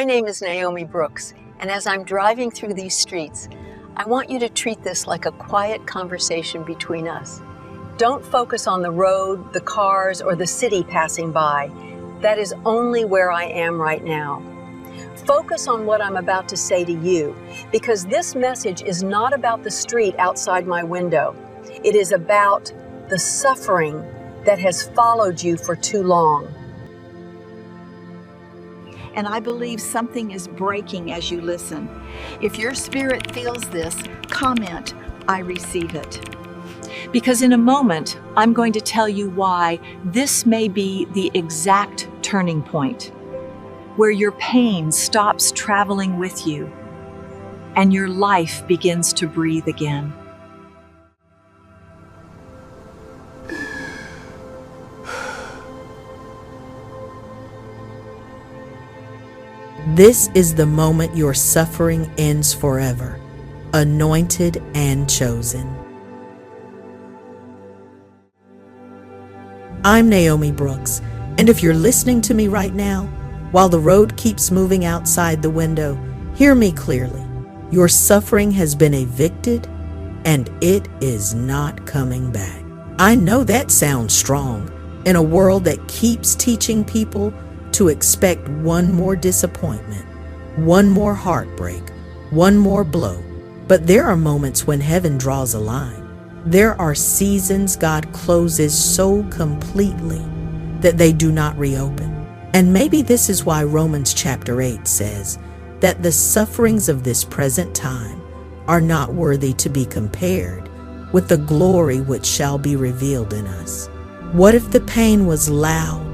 My name is Naomi Brooks, and as I'm driving through these streets, I want you to treat this like a quiet conversation between us. Don't focus on the road, the cars, or the city passing by. That is only where I am right now. Focus on what I'm about to say to you, because this message is not about the street outside my window. It is about the suffering that has followed you for too long. And I believe something is breaking as you listen. If your spirit feels this, comment, "I receive it." Because in a moment, I'm going to tell you why this may be the exact turning point, where your pain stops traveling with you and your life begins to breathe again. This is the moment your suffering ends forever, anointed and chosen. I'm Naomi Brooks, and if you're listening to me right now, while the road keeps moving outside the window, hear me clearly. Your suffering has been evicted, and it is not coming back. I know that sounds strong in a world that keeps teaching people to expect one more disappointment, one more heartbreak, one more blow. But there are moments when heaven draws a line. There are seasons God closes so completely that they do not reopen. And maybe this is why Romans chapter 8 says that the sufferings of this present time are not worthy to be compared with the glory which shall be revealed in us. What if the pain was loud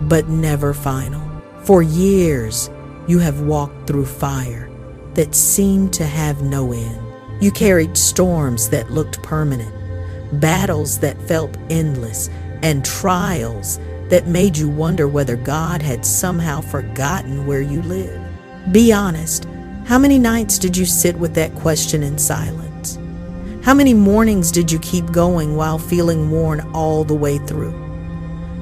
but never final? For years, you have walked through fire that seemed to have no end. You carried storms that looked permanent, battles that felt endless, and trials that made you wonder whether God had somehow forgotten where you live. Be honest, how many nights did you sit with that question in silence? How many mornings did you keep going while feeling worn all the way through?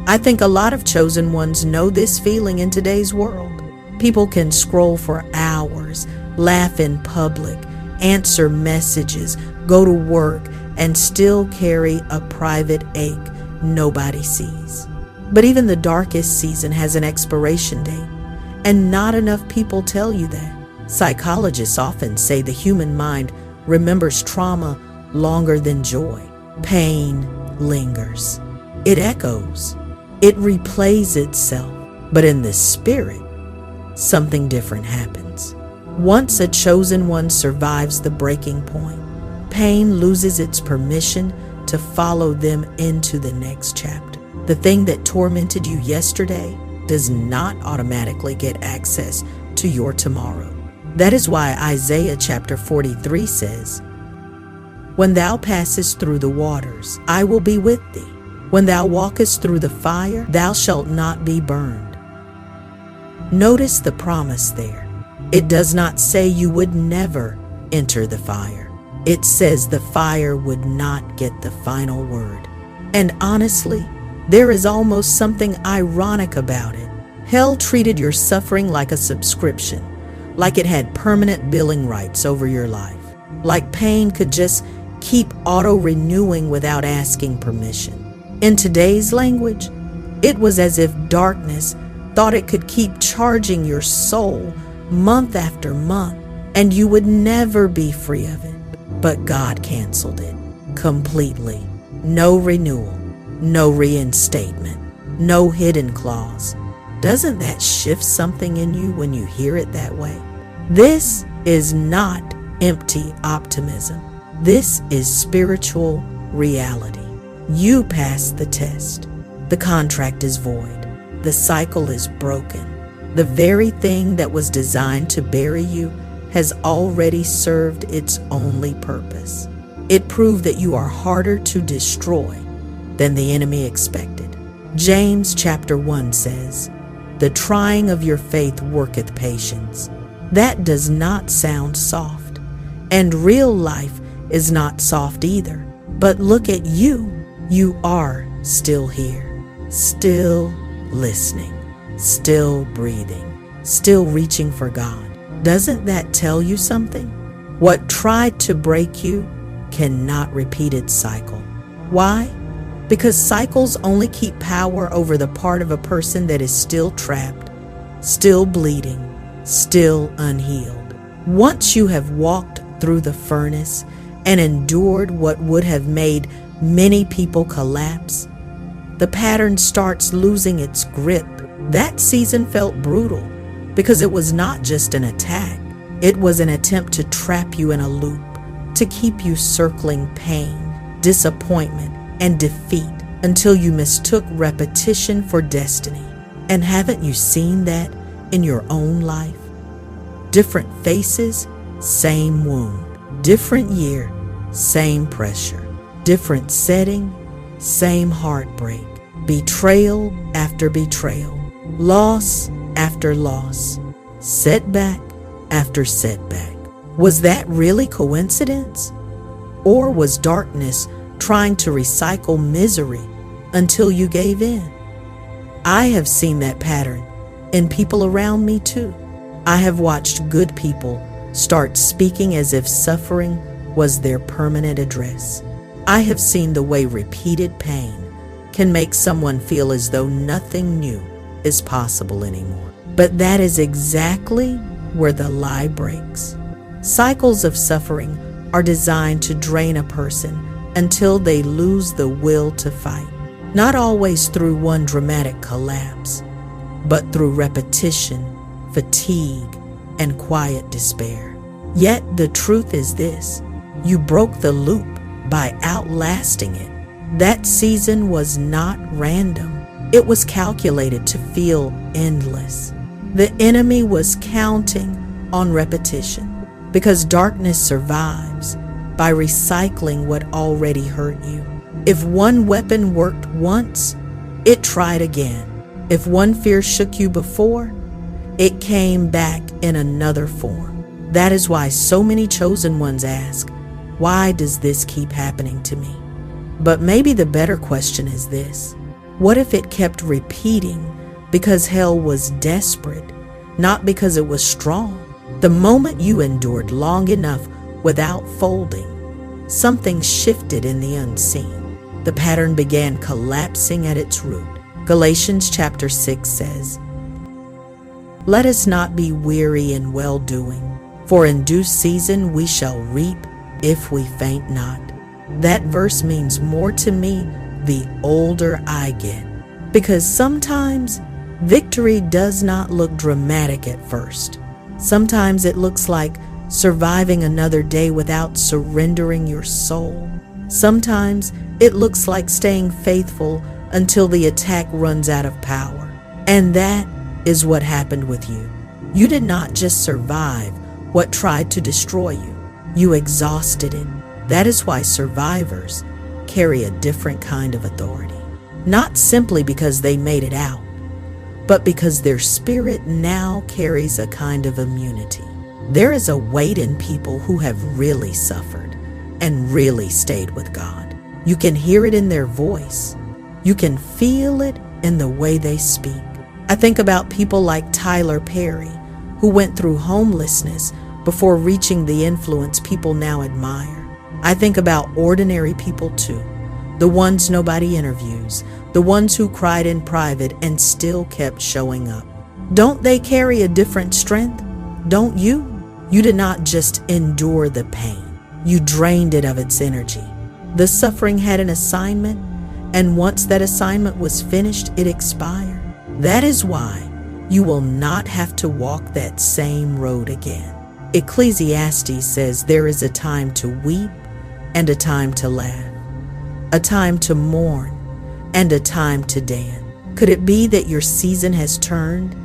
I think a lot of chosen ones know this feeling in today's world. People can scroll for hours, laugh in public, answer messages, go to work, and still carry a private ache nobody sees. But even the darkest season has an expiration date, and not enough people tell you that. Psychologists often say the human mind remembers trauma longer than joy. Pain lingers. It echoes. It replays itself, but in the spirit, something different happens. Once a chosen one survives the breaking point, pain loses its permission to follow them into the next chapter. The thing that tormented you yesterday does not automatically get access to your tomorrow. That is why Isaiah chapter 43 says, "When thou passest through the waters, I will be with thee. When thou walkest through the fire, thou shalt not be burned." Notice the promise there. It does not say you would never enter the fire. It says the fire would not get the final word. And honestly, there is almost something ironic about it. Hell treated your suffering like a subscription, like it had permanent billing rights over your life, like pain could just keep auto-renewing without asking permission. In today's language, it was as if darkness thought it could keep charging your soul month after month, and you would never be free of it. But God canceled it completely. No renewal, no reinstatement, no hidden clause. Doesn't that shift something in you when you hear it that way? This is not empty optimism. This is spiritual reality. You passed the test. The contract is void. The cycle is broken. The very thing that was designed to bury you has already served its only purpose. It proved that you are harder to destroy than the enemy expected. James chapter 1 says, "The trying of your faith worketh patience." That does not sound soft. And real life is not soft either. But look at you. You are still here, still listening, still breathing. still reaching for God. Doesn't that tell you something? What tried to break you cannot repeat its cycle. Why? Because cycles only keep power over the part of a person that is still trapped, still bleeding, still unhealed. Once you have walked through the furnace and endured what would have made many people collapse, the pattern starts losing its grip. That season felt brutal because it was not just an attack. It was an attempt to trap you in a loop, to keep you circling pain, disappointment, and defeat until you mistook repetition for destiny. And haven't you seen that in your own life? Different faces, same wound. Different year, same pressure. Different setting, same heartbreak. Betrayal after betrayal. Loss after loss. Setback after setback. Was that really coincidence? Or was darkness trying to recycle misery until you gave in? I have seen that pattern in people around me too. I have watched good people start speaking as if suffering was their permanent address. I have seen the way repeated pain can make someone feel as though nothing new is possible anymore. But that is exactly where the lie breaks. Cycles of suffering are designed to drain a person until they lose the will to fight. Not always through one dramatic collapse, but through repetition, fatigue, and quiet despair. Yet the truth is this: you broke the loop by outlasting it. That season was not random. It was calculated to feel endless. The enemy was counting on repetition because darkness survives by recycling what already hurt you. If one weapon worked once, it tried again. If one fear shook you before, it came back in another form. That is why so many chosen ones ask, why does this keep happening to me? But maybe the better question is this: what if it kept repeating because hell was desperate, not because it was strong? The moment you endured long enough without folding, something shifted in the unseen. The pattern began collapsing at its root. Galatians chapter 6 says, "Let us not be weary in well-doing, for in due season we shall reap if we faint not." That verse means more to me the older I get, because sometimes victory does not look dramatic at first. Sometimes it looks like surviving another day without surrendering your soul. Sometimes it looks like staying faithful until the attack runs out of power. And that is what happened with you. You did not just survive what tried to destroy you. You exhausted it. That is why survivors carry a different kind of authority. Not simply because they made it out, but because their spirit now carries a kind of immunity. There is a weight in people who have really suffered and really stayed with God. You can hear it in their voice. You can feel it in the way they speak. I think about people like Tyler Perry, who went through homelessness before reaching the influence people now admire. I think about ordinary people too, the ones nobody interviews, the ones who cried in private and still kept showing up. Don't they carry a different strength? Don't you? You did not just endure the pain. You drained it of its energy. The suffering had an assignment, and once that assignment was finished, it expired. That is why you will not have to walk that same road again. Ecclesiastes says there is a time to weep and a time to laugh, a time to mourn and a time to dance. Could it be that your season has turned,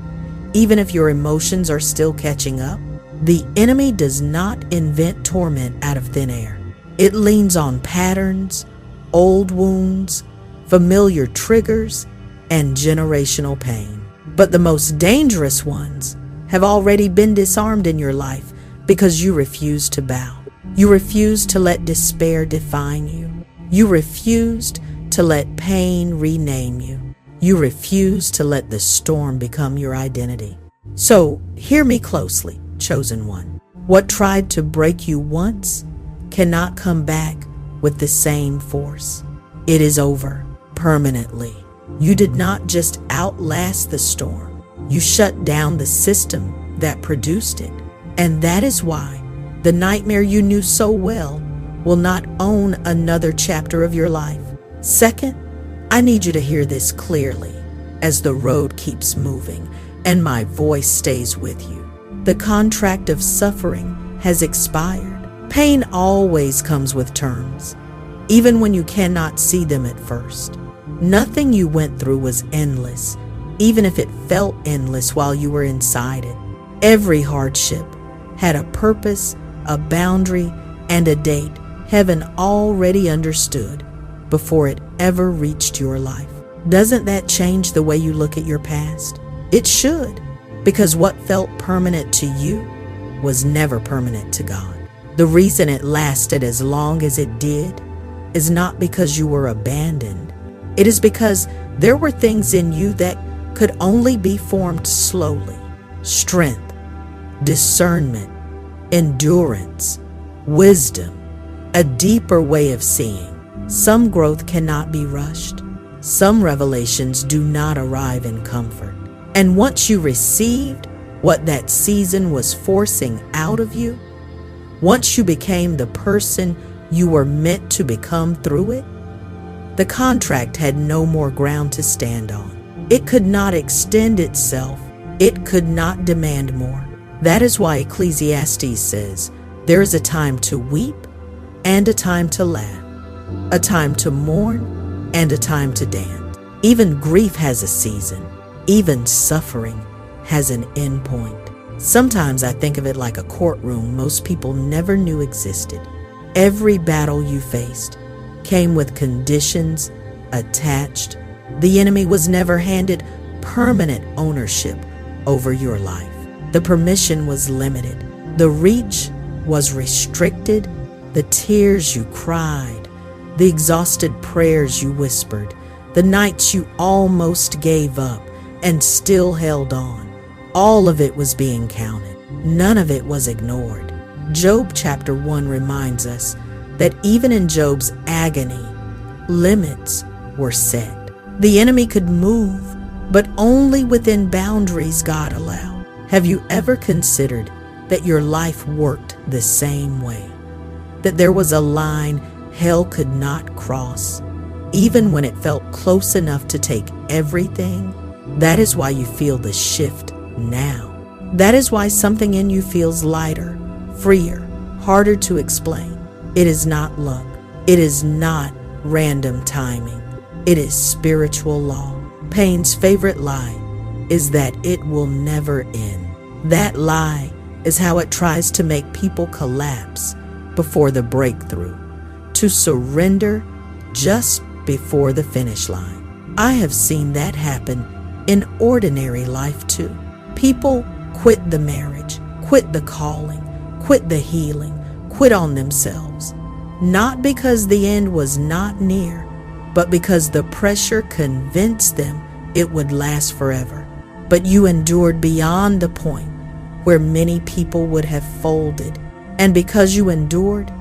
even if your emotions are still catching up? The enemy does not invent torment out of thin air. It leans on patterns, old wounds, familiar triggers, and generational pain. But the most dangerous ones have already been disarmed in your life because you refuse to bow. You refused to let despair define you. You refused to let pain rename you. You refused to let the storm become your identity. So hear me closely, chosen one. What tried to break you once cannot come back with the same force. It is over permanently. You did not just outlast the storm, you shut down the system that produced it. And that is why the nightmare you knew so well will not own another chapter of your life. Second, I need you to hear this clearly as the road keeps moving and my voice stays with you. The contract of suffering has expired. Pain always comes with terms, even when you cannot see them at first. Nothing you went through was endless, even if it felt endless while you were inside it. Every hardship had a purpose, a boundary, and a date heaven already understood before it ever reached your life. Doesn't that change the way you look at your past? It should, because what felt permanent to you was never permanent to God. The reason it lasted as long as it did is not because you were abandoned. It is because there were things in you that could only be formed slowly. Strength, discernment, endurance, wisdom, a deeper way of seeing. Some growth cannot be rushed. Some revelations do not arrive in comfort. And once you received what that season was forcing out of you, once you became the person you were meant to become through it, the contract had no more ground to stand on. It could not extend itself. It could not demand more. That is why Ecclesiastes says, there is a time to weep and a time to laugh, a time to mourn and a time to dance. Even grief has a season. Even suffering has an end point. Sometimes I think of it like a courtroom most people never knew existed. Every battle you faced came with conditions attached. The enemy was never handed permanent ownership over your life. The permission was limited. The reach was restricted. The tears you cried, the exhausted prayers you whispered, the nights you almost gave up and still held on. All of it was being counted. None of it was ignored. Job chapter 1 reminds us that even in Job's agony, limits were set. The enemy could move, but only within boundaries God allowed. Have you ever considered that your life worked the same way? That there was a line hell could not cross, even when it felt close enough to take everything? That is why you feel the shift now. That is why something in you feels lighter, freer, harder to explain. It is not luck. It is not random timing. It is spiritual law. Pain's favorite lie is that it will never end. That lie is how it tries to make people collapse before the breakthrough, to surrender just before the finish line. I have seen that happen in ordinary life too. People quit the marriage, quit the calling, quit the healing, quit on themselves. Not because the end was not near, but because the pressure convinced them it would last forever. But you endured beyond the point where many people would have folded. And because you endured,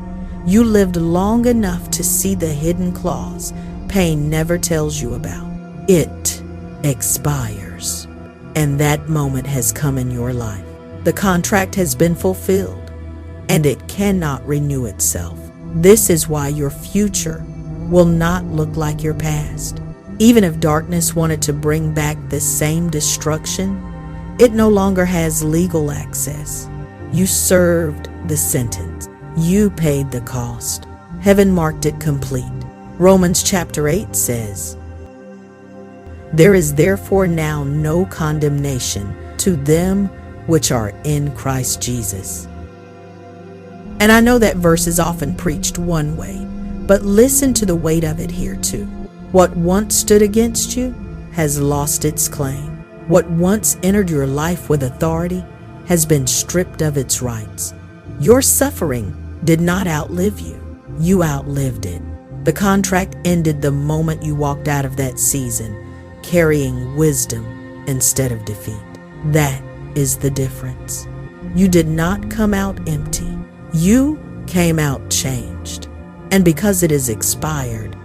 you lived long enough to see the hidden clause pain never tells you about. It expires. And that moment has come in your life. The contract has been fulfilled, and it cannot renew itself. This is why your future will not look like your past. Even if darkness wanted to bring back the same destruction, it no longer has legal access. You served the sentence. You paid the cost. Heaven marked it complete. Romans chapter 8 says, "There is therefore now no condemnation to them which are in Christ Jesus." And I know that verse is often preached one way, but listen to the weight of it here too. What once stood against you has lost its claim. What once entered your life with authority has been stripped of its rights. Your suffering did not outlive you. You outlived it. The contract ended the moment you walked out of that season, carrying wisdom instead of defeat. That is the difference. You did not come out empty. You came out changed. And because it is expired,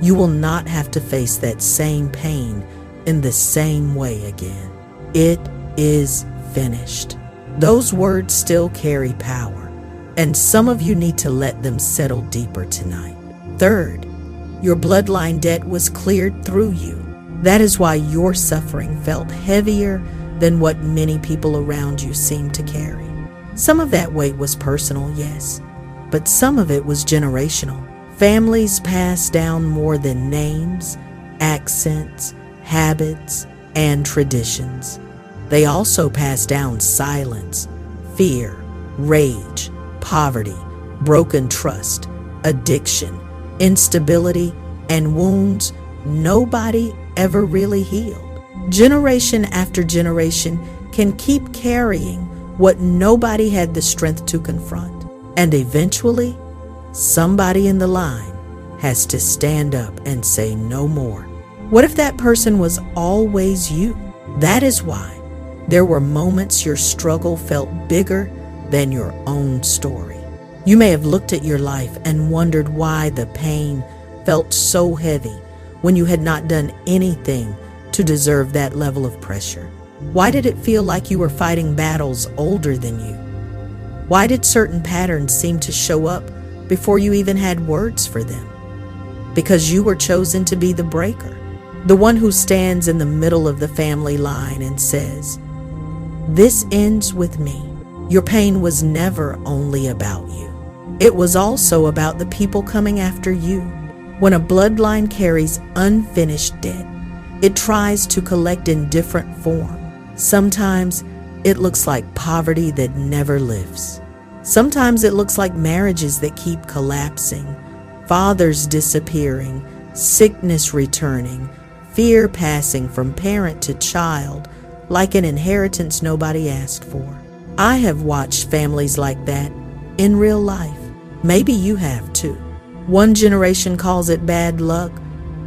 you will not have to face that same pain in the same way again. It is finished. Those words still carry power, and some of you need to let them settle deeper tonight. Third, your bloodline debt was cleared through you. That is why your suffering felt heavier than what many people around you seemed to carry. Some of that weight was personal, yes, but some of it was generational. Families pass down more than names, accents, habits, and traditions. They also pass down silence, fear, rage, poverty, broken trust, addiction, instability, and wounds nobody ever really healed. Generation after generation can keep carrying what nobody had the strength to confront. And eventually, somebody in the line has to stand up and say no more. What if that person was always you? That is why there were moments your struggle felt bigger than your own story. You may have looked at your life and wondered why the pain felt so heavy when you had not done anything to deserve that level of pressure. Why did it feel like you were fighting battles older than you? Why did certain patterns seem to show up before you even had words for them? Because you were chosen to be the breaker, the one who stands in the middle of the family line and says, "This ends with me." Your pain was never only about you. It was also about the people coming after you. When a bloodline carries unfinished debt, it tries to collect in different form. Sometimes it looks like poverty that never lifts. Sometimes it looks like marriages that keep collapsing, fathers disappearing, sickness returning, fear passing from parent to child like an inheritance nobody asked for. I have watched families like that in real life. Maybe you have too. One generation calls it bad luck,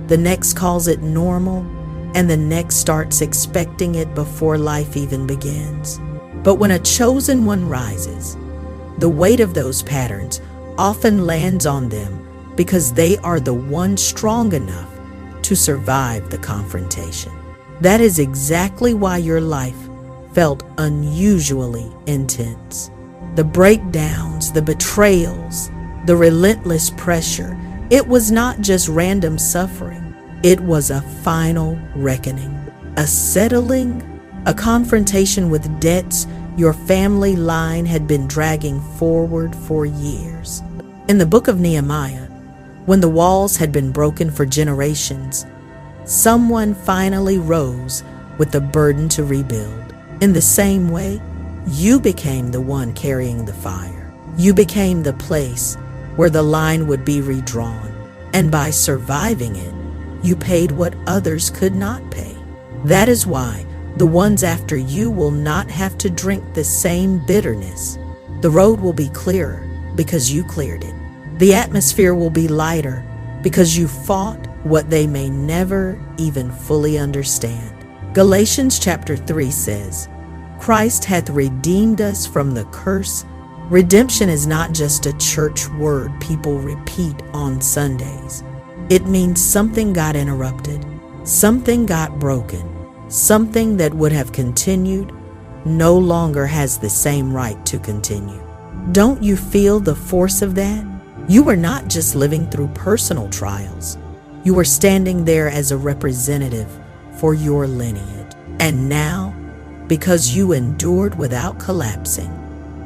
the next calls it normal, and the next starts expecting it before life even begins. But when a chosen one rises, the weight of those patterns often lands on them because they are the one strong enough to survive the confrontation. That is exactly why your life felt unusually intense. The breakdowns, the betrayals, the relentless pressure, it was not just random suffering. It was a final reckoning, a settling, a confrontation with debts your family line had been dragging forward for years. In the book of Nehemiah, when the walls had been broken for generations, someone finally rose with the burden to rebuild. In the same way, you became the one carrying the fire. You became the place where the line would be redrawn, and by surviving it, you paid what others could not pay. That is why the ones after you will not have to drink the same bitterness. The road will be clearer because you cleared it. The atmosphere will be lighter because you fought what they may never even fully understand. Galatians chapter 3 says, "Christ hath redeemed us from the curse." Redemption is not just a church word people repeat on Sundays. It means something got interrupted, something got broken, something that would have continued no longer has the same right to continue. Don't you feel the force of that? You were not just living through personal trials. You were standing there as a representative for your lineage. And now, because you endured without collapsing,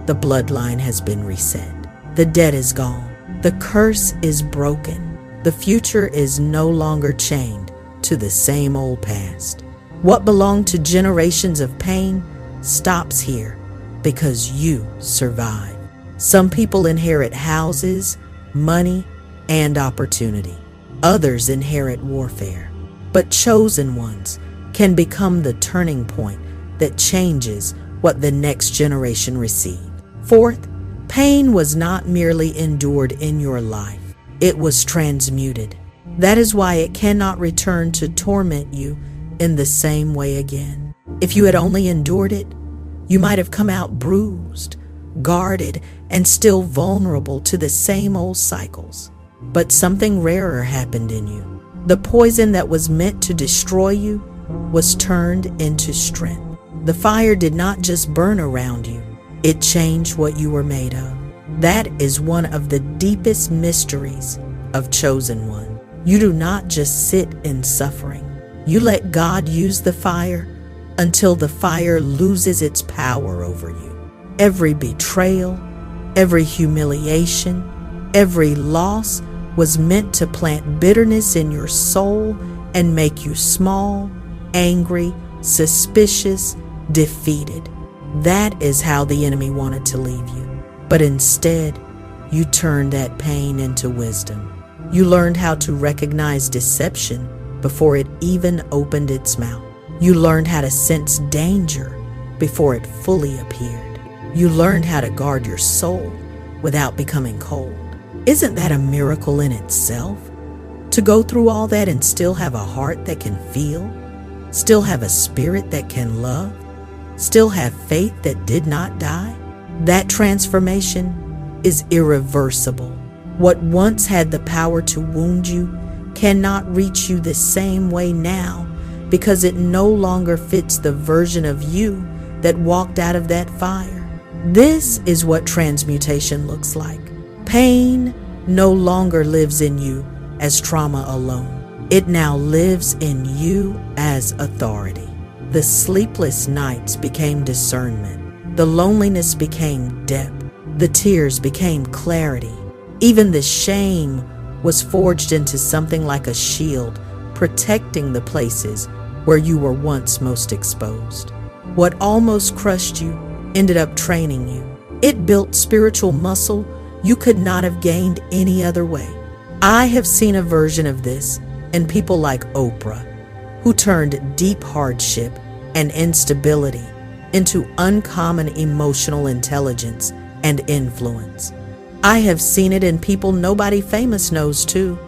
the bloodline has been reset. The debt is gone. The curse is broken. The future is no longer chained to the same old past. What belonged to generations of pain stops here because you survive. Some people inherit houses, money, and opportunity. Others inherit warfare. But chosen ones can become the turning point that changes what the next generation receives. Fourth, pain was not merely endured in your life. It was transmuted. That is why it cannot return to torment you in the same way again. If you had only endured it, You might have come out bruised, guarded, and still vulnerable to the same old cycles. But something rarer happened in you. The poison that was meant to destroy you was turned into strength. The fire did not just burn around you, it changed what you were made of. That is one of the deepest mysteries of Chosen One. You do not just sit in suffering. You let God use the fire until the fire loses its power over you. Every betrayal, every humiliation, every loss was meant to plant bitterness in your soul and make you small, angry, suspicious, defeated. That is how the enemy wanted to leave you. But instead, you turned that pain into wisdom. You learned how to recognize deception before it even opened its mouth. You learned how to sense danger before it fully appeared. You learned how to guard your soul without becoming cold. Isn't that a miracle in itself? To go through all that and still have a heart that can feel, still have a spirit that can love, still have faith that did not die? That transformation is irreversible. What once had the power to wound you cannot reach you the same way now because it no longer fits the version of you that walked out of that fire. This is what transmutation looks like. Pain no longer lives in you as trauma alone. It now lives in you as authority. The sleepless nights became discernment. The loneliness became depth. The tears became clarity. Even the shame was forged into something like a shield, protecting the places where you were once most exposed. What almost crushed you ended up training you. It built spiritual muscle you could not have gained any other way. I have seen a version of this in people like Oprah, who turned deep hardship and instability into uncommon emotional intelligence and influence. I have seen it in people nobody famous knows too.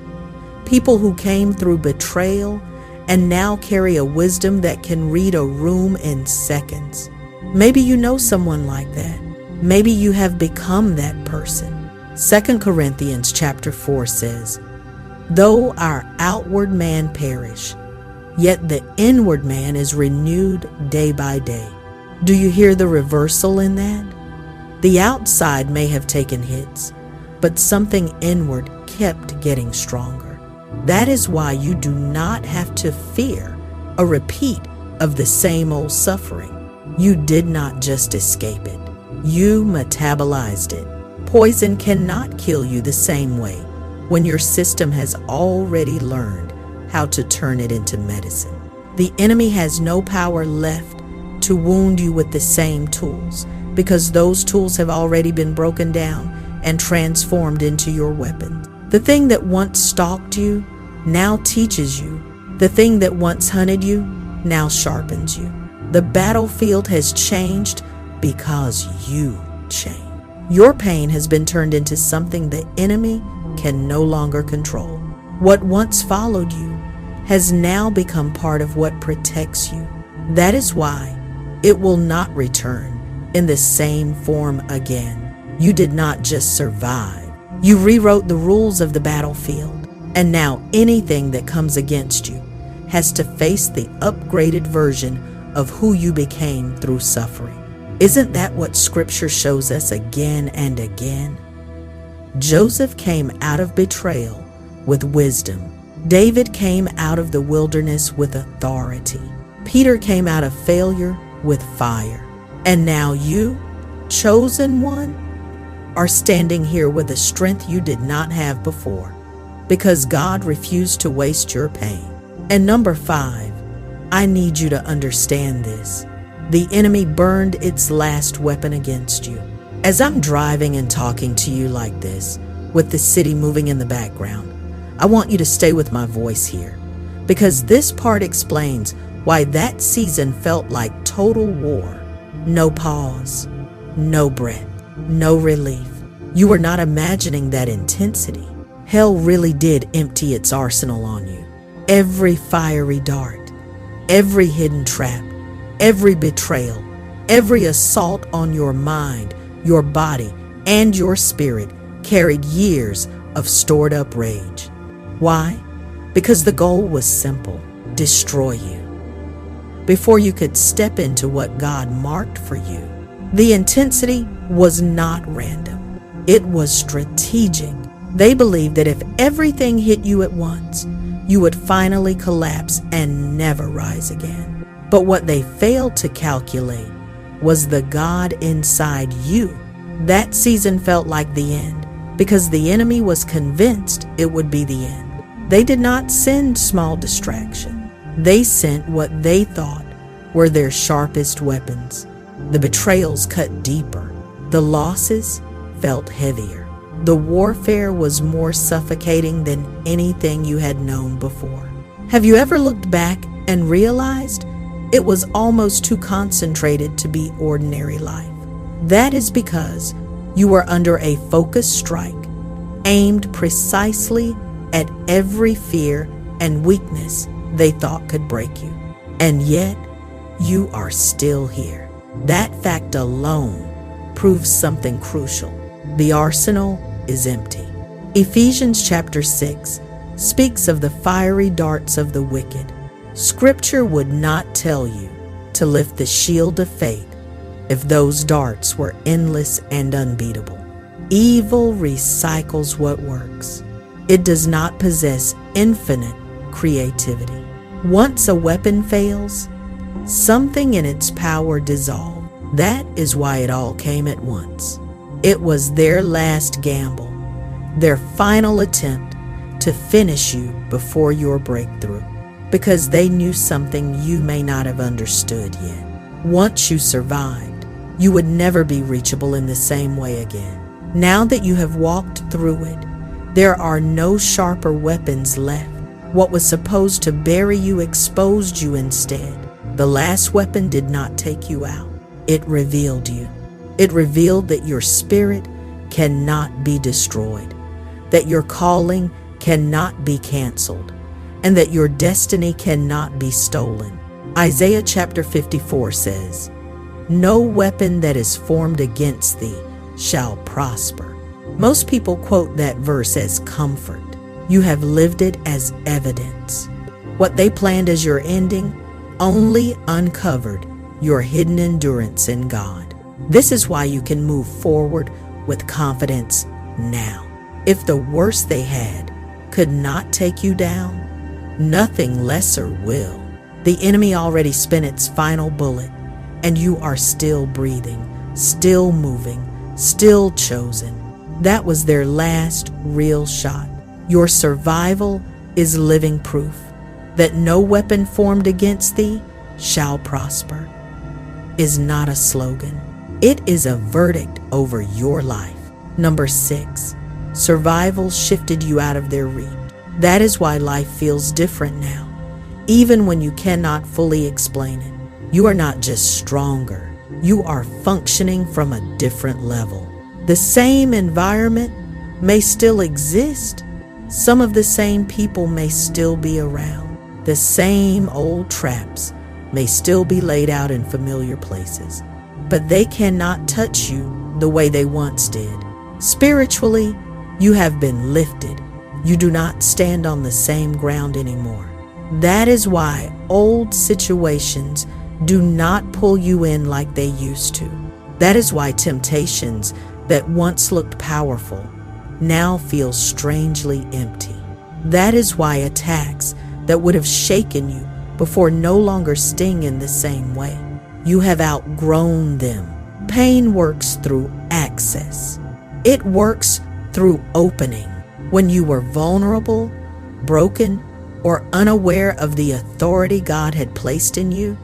People who came through betrayal and now carry a wisdom that can read a room in seconds. Maybe you know someone like that. Maybe you have become that person. 2 Corinthians chapter 4 says, "Though our outward man perish, yet the inward man is renewed day by day." Do you hear the reversal in that? The outside may have taken hits, but something inward kept getting stronger. That is why you do not have to fear a repeat of the same old suffering. You did not just escape it. You metabolized it. Poison cannot kill you the same way when your system has already learned how to turn it into medicine. The enemy has no power left to wound you with the same tools because those tools have already been broken down and transformed into your weapons. The thing that once stalked you now teaches you. The thing that once hunted you now sharpens you. The battlefield has changed because you changed. Your pain has been turned into something the enemy can no longer control. What once followed you has now become part of what protects you. That is why it will not return in the same form again. You did not just survive. You rewrote the rules of the battlefield, and now anything that comes against you has to face the upgraded version of who you became through suffering. Isn't that what Scripture shows us again and again? Joseph came out of betrayal with wisdom. David came out of the wilderness with authority. Peter came out of failure with fire. And now you, chosen one, are standing here with a strength you did not have before because God refused to waste your pain. And number 5, I need you to understand this. The enemy burned its last weapon against you. As I'm driving and talking to you like this, with the city moving in the background, I want you to stay with my voice here, because this part explains why that season felt like total war. No pause, no breath, no relief. You were not imagining that intensity. Hell really did empty its arsenal on you. Every fiery dart, every hidden trap, every betrayal Every assault on your mind, your body, and your spirit carried years of stored up rage. Why? Because the goal was simple: destroy you. Before you could step into what God marked for you, the intensity was not random. It was strategic. They believed that if everything hit you at once, you would finally collapse and never rise again. But what they failed to calculate was the God inside you. That season felt like the end because the enemy was convinced it would be the end. They did not send small distraction. They sent what they thought were their sharpest weapons. The betrayals cut deeper. The losses felt heavier. The warfare was more suffocating than anything you had known before. Have you ever looked back and realized it was almost too concentrated to be ordinary life? That is because you were under a focused strike, aimed precisely at every fear and weakness they thought could break you. And yet, you are still here. That fact alone proves something crucial. The arsenal is empty. Ephesians chapter 6 speaks of the fiery darts of the wicked. Scripture would not tell you to lift the shield of faith if those darts were endless and unbeatable. Evil recycles what works. It does not possess infinite creativity. Once a weapon fails, something in its power dissolves. That is why it all came at once. It was their last gamble, their final attempt to finish you before your breakthrough, because they knew something you may not have understood yet. Once you survived, you would never be reachable in the same way again. Now that you have walked through it, there are no sharper weapons left. What was supposed to bury you exposed you instead. The last weapon did not take you out. It revealed you. It revealed that your spirit cannot be destroyed, that your calling cannot be canceled, and that your destiny cannot be stolen. Isaiah chapter 54 says, "No weapon that is formed against thee shall prosper." Most people quote that verse as comfort. You have lived it as evidence. What they planned as your ending only uncovered your hidden endurance in God. This is why you can move forward with confidence now. If the worst they had could not take you down, nothing lesser will. The enemy already spent its final bullet, and you are still breathing, still moving, still chosen. That was their last real shot. Your survival is living proof that no weapon formed against thee shall prosper. Is not a slogan. It is a verdict over your life. Number 6, survival shifted you out of their reach. That is why life feels different now, even when you cannot fully explain it. You are not just stronger. You are functioning from a different level. The same environment may still exist. Some of the same people may still be around. The same old traps may still be laid out in familiar places, but they cannot touch you the way they once did. Spiritually, you have been lifted. You do not stand on the same ground anymore. That is why old situations do not pull you in like they used to. That is why temptations that once looked powerful now feel strangely empty. That is why attacks that would have shaken you before no longer sting in the same way. You have outgrown them. Pain works through access. It works through opening. When you were vulnerable, broken, or unaware of the authority God had placed in you,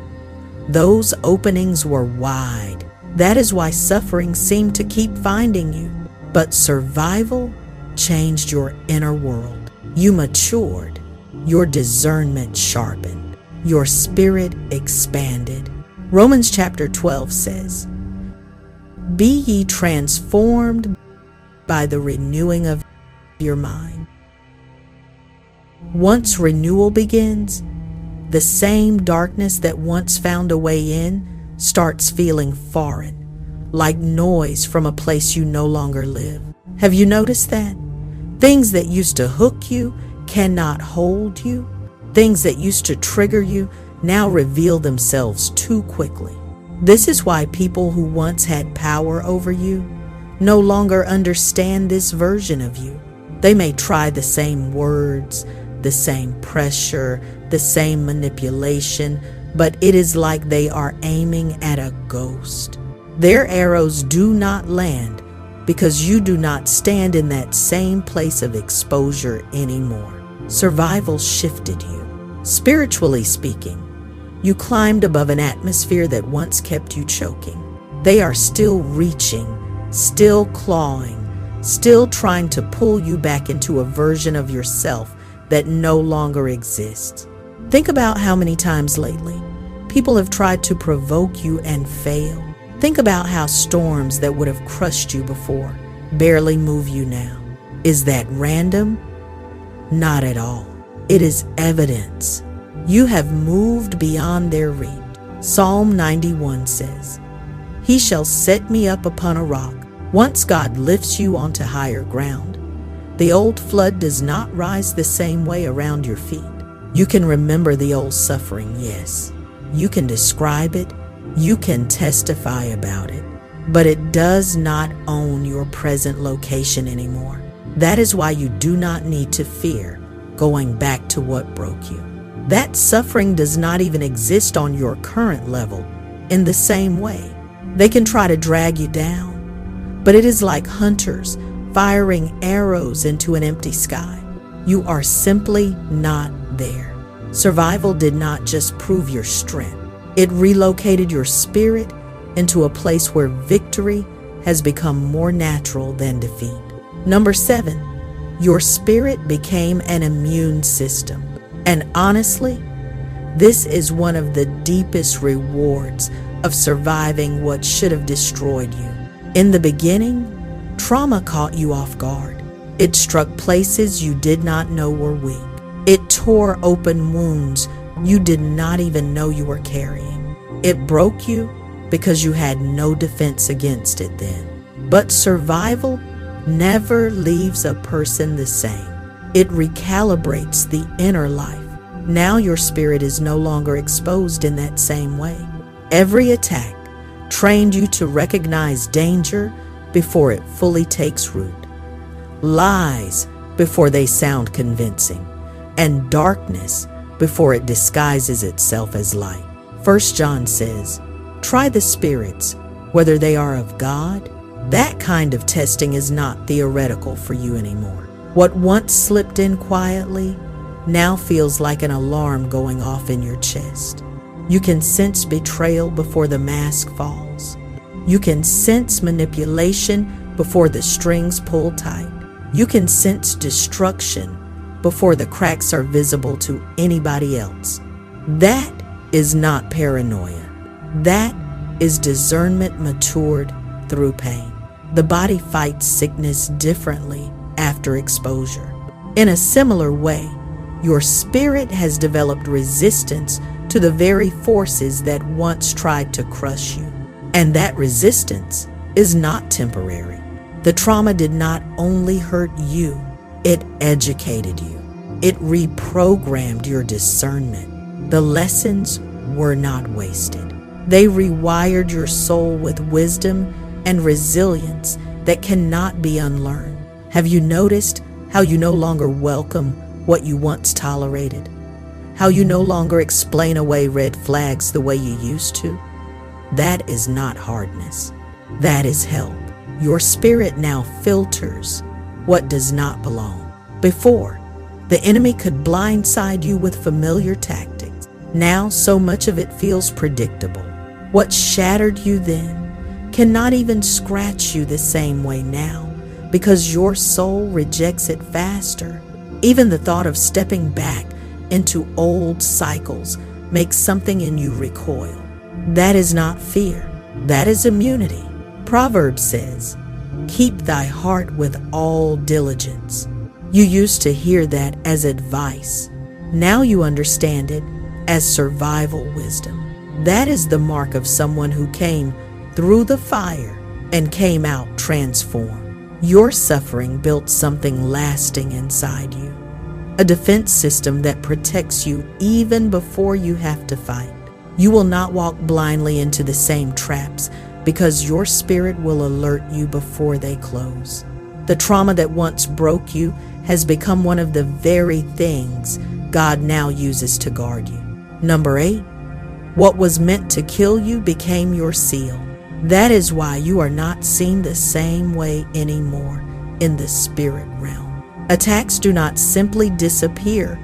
those openings were wide. That is why suffering seemed to keep finding you. But survival changed your inner world. You matured. Your discernment sharpened. Your spirit expanded. Romans chapter 12 says, "Be ye transformed by the renewing of your mind." Once renewal begins, the same darkness that once found a way in starts feeling foreign, like noise from a place you no longer live. Have you noticed that? Things that used to hook you cannot hold you. Things that used to trigger you now reveal themselves too quickly. This is why people who once had power over you no longer understand this version of you. They may try the same words, the same pressure, the same manipulation, but it is like they are aiming at a ghost. Their arrows do not land because you do not stand in that same place of exposure anymore. Survival shifted you. Spiritually speaking, you climbed above an atmosphere that once kept you choking. They are still reaching, still clawing, still trying to pull you back into a version of yourself that no longer exists. Think about how many times lately people have tried to provoke you and fail. Think about how storms that would have crushed you before barely move you now. Is that random? Not at all. It is evidence. You have moved beyond their reach. Psalm 91 says, "He shall set me up upon a rock." Once God lifts you onto higher ground, the old flood does not rise the same way around your feet. You can remember the old suffering, yes. You can describe it. You can testify about it. But it does not own your present location anymore. That is why you do not need to fear going back to what broke you. That suffering does not even exist on your current level in the same way. They can try to drag you down, but it is like hunters firing arrows into an empty sky. You are simply not there. Survival did not just prove your strength. It relocated your spirit into a place where victory has become more natural than defeat. Number 7, your spirit became an immune system. And honestly, this is one of the deepest rewards of surviving what should have destroyed you. In the beginning, trauma caught you off guard. It struck places you did not know were weak. It tore open wounds you did not even know you were carrying. It broke you because you had no defense against it then. But survival never leaves a person the same. It recalibrates the inner life. Now your spirit is no longer exposed in that same way. Every attack trained you to recognize danger before it fully takes root, lies before they sound convincing, and darkness before it disguises itself as light. 1 John says, "Try the spirits, whether they are of God." That kind of testing is not theoretical for you anymore. What once slipped in quietly now feels like an alarm going off in your chest. You can sense betrayal before the mask falls. You can sense manipulation before the strings pull tight. You can sense destruction before the cracks are visible to anybody else. That is not paranoia. That is discernment matured through pain. The body fights sickness differently after exposure. In a similar way, your spirit has developed resistance to the very forces that once tried to crush you. And that resistance is not temporary. The trauma did not only hurt you, it educated you. It reprogrammed your discernment. The lessons were not wasted. They rewired your soul with wisdom and resilience that cannot be unlearned. Have you noticed how you no longer welcome what you once tolerated? How you no longer explain away red flags the way you used to? That is not hardness. That is help. Your spirit now filters what does not belong. Before, the enemy could blindside you with familiar tactics. Now, so much of it feels predictable. What shattered you then cannot even scratch you the same way now because your soul rejects it faster. Even the thought of stepping back into old cycles makes something in you recoil. That is not fear. That is immunity. Proverbs says, "Keep thy heart with all diligence." You used to hear that as advice. Now you understand it as survival wisdom. That is the mark of someone who came through the fire and came out transformed. Your suffering built something lasting inside you, a defense system that protects you even before you have to fight. You will not walk blindly into the same traps because your spirit will alert you before they close. The trauma that once broke you has become one of the very things God now uses to guard you. Number 8, what was meant to kill you became your seal. That is why you are not seen the same way anymore in the spirit realm. Attacks do not simply disappear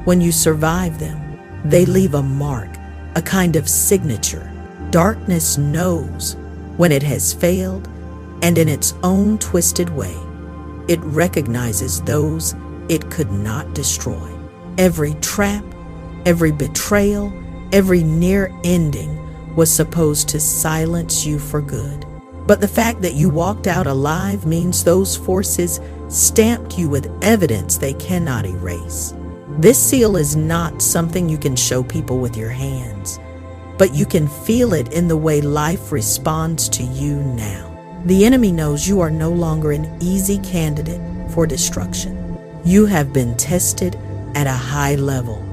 when you survive them. They leave a mark, a kind of signature. Darkness knows when it has failed, and in its own twisted way, it recognizes those it could not destroy. Every trap, every betrayal, every near ending was supposed to silence you for good. But the fact that you walked out alive means those forces stamped you with evidence they cannot erase. This seal is not something you can show people with your hands, but you can feel it in the way life responds to you now. The enemy knows you are no longer an easy candidate for destruction. You have been tested at a high level,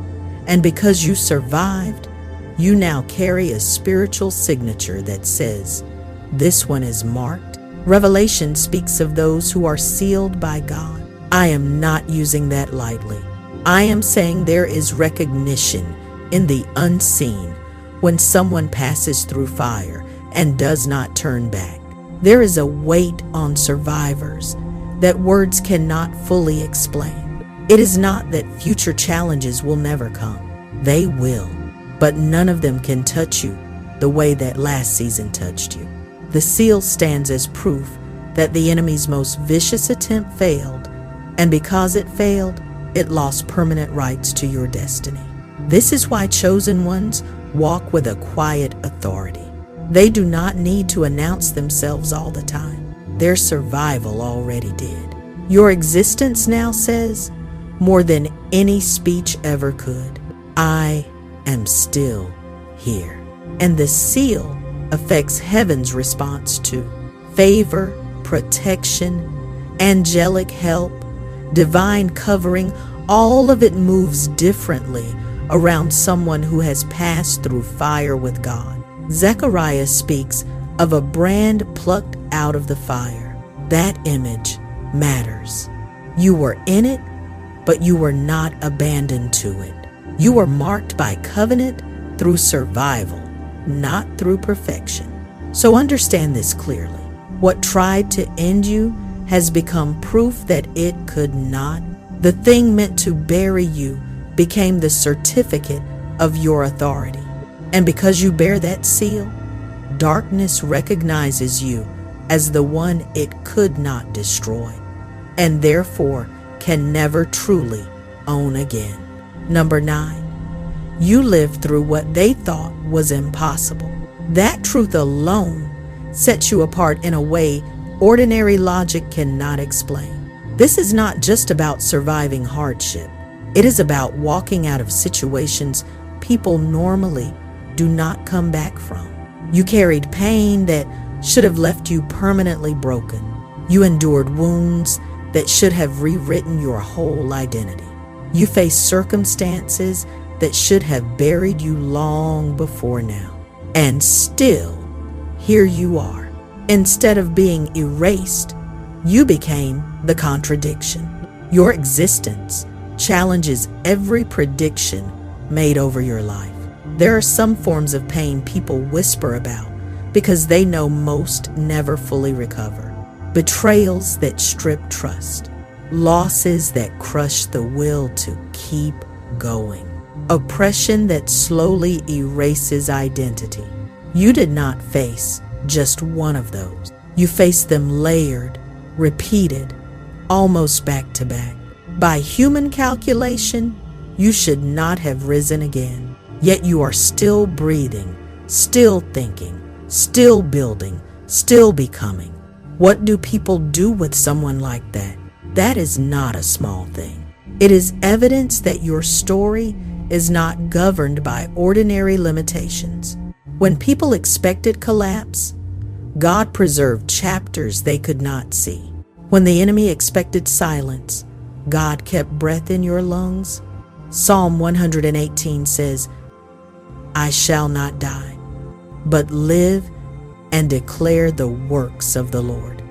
and because you survived, you now carry a spiritual signature that says, "This one is marked." Revelation speaks of those who are sealed by God. I am not using that lightly. I am saying there is recognition in the unseen when someone passes through fire and does not turn back. There is a weight on survivors that words cannot fully explain. It is not that future challenges will never come. They will, but none of them can touch you the way that last season touched you. The seal stands as proof that the enemy's most vicious attempt failed, and because it failed, it lost permanent rights to your destiny. This is why chosen ones walk with a quiet authority. They do not need to announce themselves all the time. Their survival already did. Your existence now says, more than any speech ever could, I am still here. And the seal affects heaven's response too. Favor, protection, angelic help, divine covering, all of it moves differently around someone who has passed through fire with God. Zechariah speaks of a brand plucked out of the fire. That image matters. You were in it, but you were not abandoned to it. You were marked by covenant through survival, not through perfection. So understand this clearly. What tried to end you has become proof that it could not. The thing meant to bury you became the certificate of your authority. And because you bear that seal, darkness recognizes you as the one it could not destroy, and therefore can never truly own again. Number 9, you lived through what they thought was impossible. That truth alone sets you apart in a way ordinary logic cannot explain. This is not just about surviving hardship. It is about walking out of situations people normally do not come back from. You carried pain that should have left you permanently broken. You endured wounds that should have rewritten your whole identity. You faced circumstances that should have buried you long before now. And still, here you are. Instead of being erased, you became the contradiction. Your existence challenges every prediction made over your life. There are some forms of pain people whisper about because they know most never fully recover. Betrayals that strip trust. Losses that crush the will to keep going. Oppression that slowly erases identity. You did not face just one of those. You faced them layered, repeated, almost back to back. By human calculation, you should not have risen again. Yet you are still breathing, still thinking, still building, still becoming. What do people do with someone like that? That is not a small thing. It is evidence that your story is not governed by ordinary limitations. When people expected collapse, God preserved chapters they could not see. When the enemy expected silence, God kept breath in your lungs. Psalm 118 says, I shall not die, but live and declare the works of the Lord.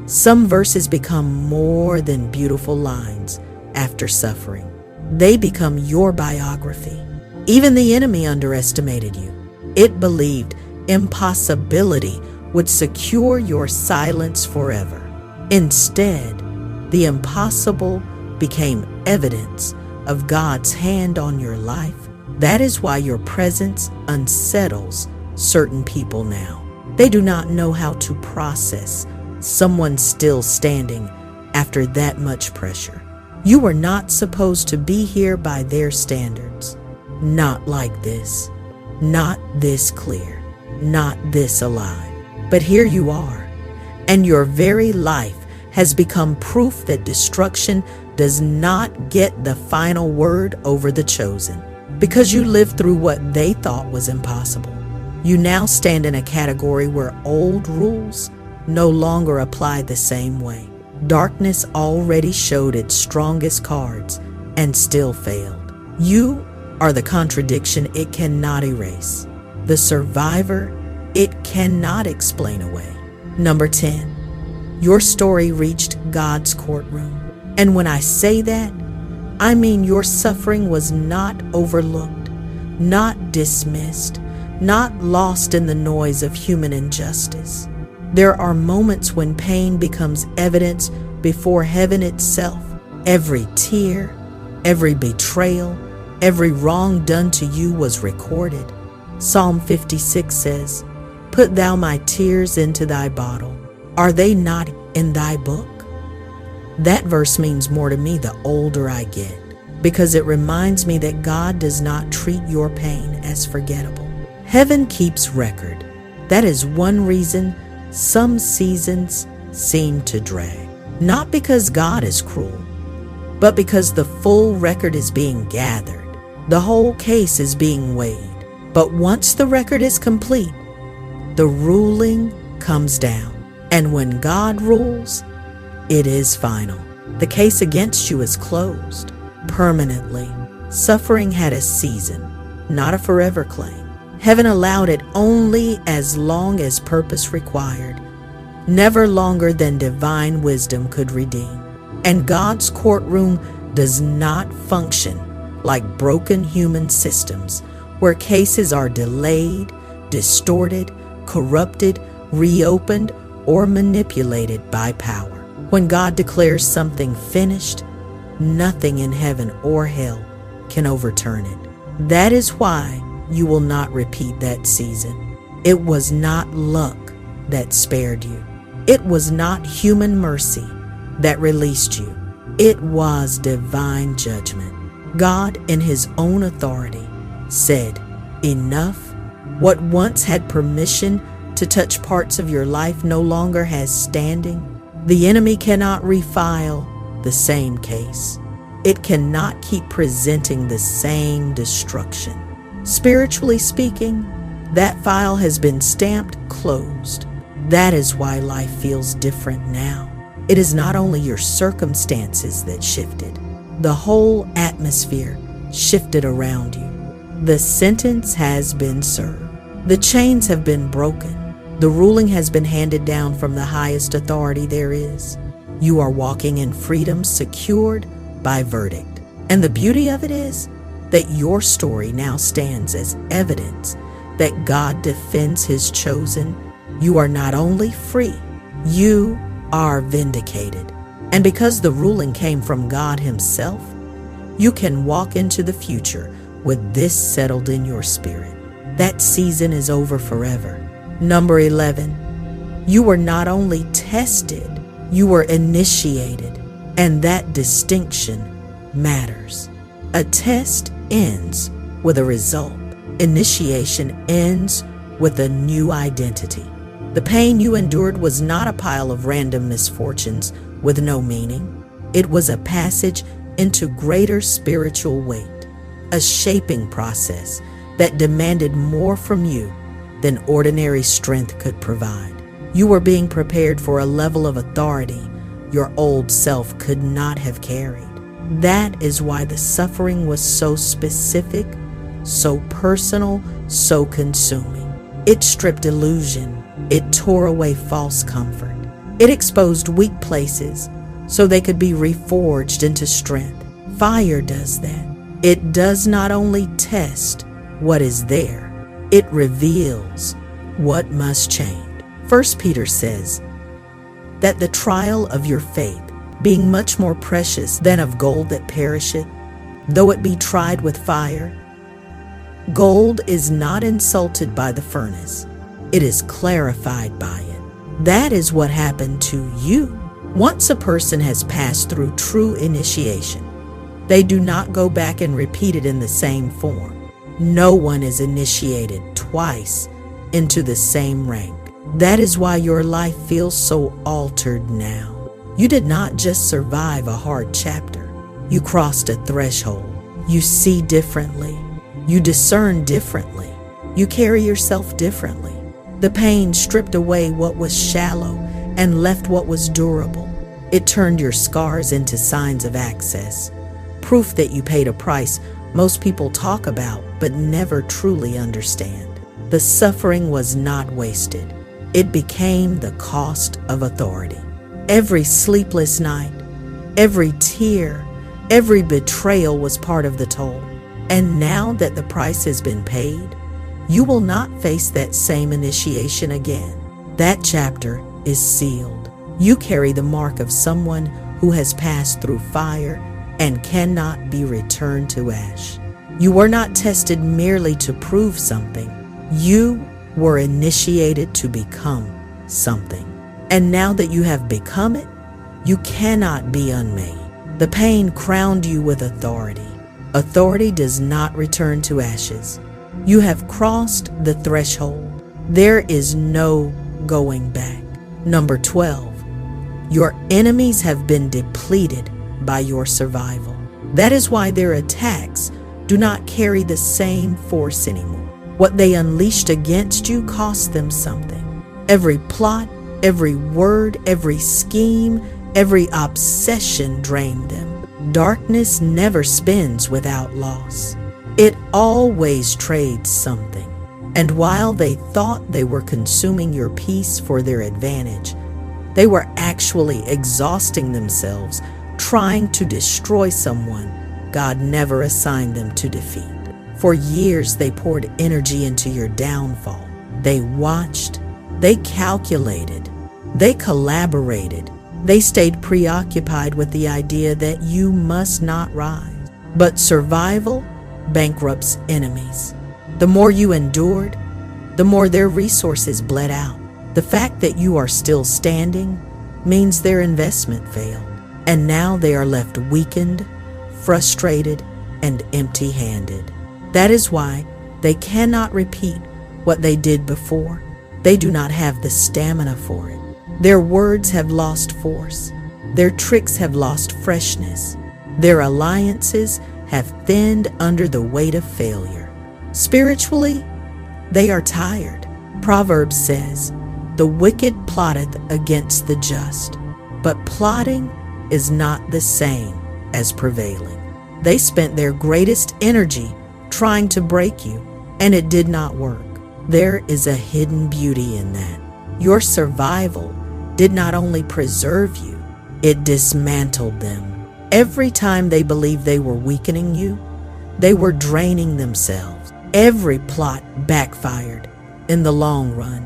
Some verses become more than beautiful lines after suffering. They become your biography. Even the enemy underestimated you. It believed impossibility would secure your silence forever. Instead, the impossible became evidence of God's hand on your life. That is why your presence unsettles certain people now. They do not know how to process someone still standing after that much pressure. You were not supposed to be here by their standards. Not like this. Not this clear. Not this alive. But here you are, and your very life has become proof that destruction does not get the final word over the chosen. Because you lived through what they thought was impossible, you now stand in a category where old rules no longer apply the same way. Darkness already showed its strongest cards and still failed. You are the contradiction it cannot erase, the survivor it cannot explain away. Number 10, your story reached God's courtroom. And when I say that, I mean your suffering was not overlooked, not dismissed, not lost in the noise of human injustice. There are moments when pain becomes evidence before heaven itself. Every tear, every betrayal, every wrong done to you was recorded. Psalm 56 says, Put thou my tears into thy bottle. Are they not in thy book? That verse means more to me the older I get, because it reminds me that God does not treat your pain as forgettable. Heaven keeps record. That is one reason some seasons seem to drag. Not because God is cruel, but because the full record is being gathered. The whole case is being weighed. But once the record is complete, the ruling comes down. And when God rules, it is final. The case against you is closed permanently. Suffering had a season, not a forever claim. Heaven allowed it only as long as purpose required, never longer than divine wisdom could redeem. And God's courtroom does not function like broken human systems where cases are delayed, distorted, corrupted, reopened, or manipulated by power. When God declares something finished, nothing in heaven or hell can overturn it. That is why you will not repeat that season. It was not luck that spared you. It was not human mercy that released you. It was divine judgment. God, in his own authority, said, Enough. What once had permission to touch parts of your life no longer has standing. The enemy cannot refile the same case. It cannot keep presenting the same destruction. Spiritually speaking, that file has been stamped closed. That is why life feels different now. It is not only your circumstances that shifted. The whole atmosphere shifted around you. The sentence has been served. The chains have been broken. The ruling has been handed down from the highest authority there is. You are walking in freedom, secured by verdict. And the beauty of it is that your story now stands as evidence that God defends his chosen. You are not only free, you are vindicated. And because the ruling came from God himself, you can walk into the future with this settled in your spirit. That season is over forever. Number 11, you were not only tested, you were initiated, and that distinction matters. A test ends with a result. Initiation ends with a new identity. The pain you endured was not a pile of random misfortunes with no meaning. It was a passage into greater spiritual weight, a shaping process that demanded more from you than ordinary strength could provide. You were being prepared for a level of authority your old self could not have carried. That is why the suffering was so specific, so personal, so consuming. It stripped illusion. It tore away false comfort. It exposed weak places so they could be reforged into strength. Fire does that. It does not only test what is there, it reveals what must change. 1 Peter says that the trial of your faith, being much more precious than of gold that perisheth, though it be tried with fire, gold is not insulted by the furnace, it is clarified by it. That is what happened to you. Once a person has passed through true initiation, they do not go back and repeat it in the same form. No one is initiated twice into the same rank. That is why your life feels so altered now. You did not just survive a hard chapter. You crossed a threshold. You see differently. You discern differently. You carry yourself differently. The pain stripped away what was shallow and left what was durable. It turned your scars into signs of access, proof that you paid a price most people talk about but never truly understand. The suffering was not wasted. It became the cost of authority. Every sleepless night, every tear, every betrayal was part of the toll. And now that the price has been paid, you will not face that same initiation again. That chapter is sealed. You carry the mark of someone who has passed through fire and cannot be returned to ash. You were not tested merely to prove something. You were initiated to become something. And now that you have become it, you cannot be unmade. The pain crowned you with authority. Authority does not return to ashes. You have crossed the threshold. There is no going back. Number 12, your enemies have been depleted by your survival. That is why their attacks do not carry the same force anymore. What they unleashed against you cost them something. Every plot, every word, every scheme, every obsession drained them. Darkness never spins without loss. It always trades something. And while they thought they were consuming your peace for their advantage, they were actually exhausting themselves trying to destroy someone God never assigned them to defeat. For years, they poured energy into your downfall. They watched, they calculated, they collaborated, they stayed preoccupied with the idea that you must not rise. But survival bankrupts enemies. The more you endured, the more their resources bled out. The fact that you are still standing means their investment failed, and now they are left weakened, frustrated, and empty-handed. That is why they cannot repeat what they did before. They do not have the stamina for it. Their words have lost force. Their tricks have lost freshness. Their alliances have thinned under the weight of failure. Spiritually, they are tired. Proverbs says, "The wicked plotteth against the just," but plotting is not the same as prevailing. They spent their greatest energy trying to break you, and it did not work. There is a hidden beauty in that. Your survival did not only preserve you, it dismantled them. Every time they believed they were weakening you, they were draining themselves. Every plot backfired in the long run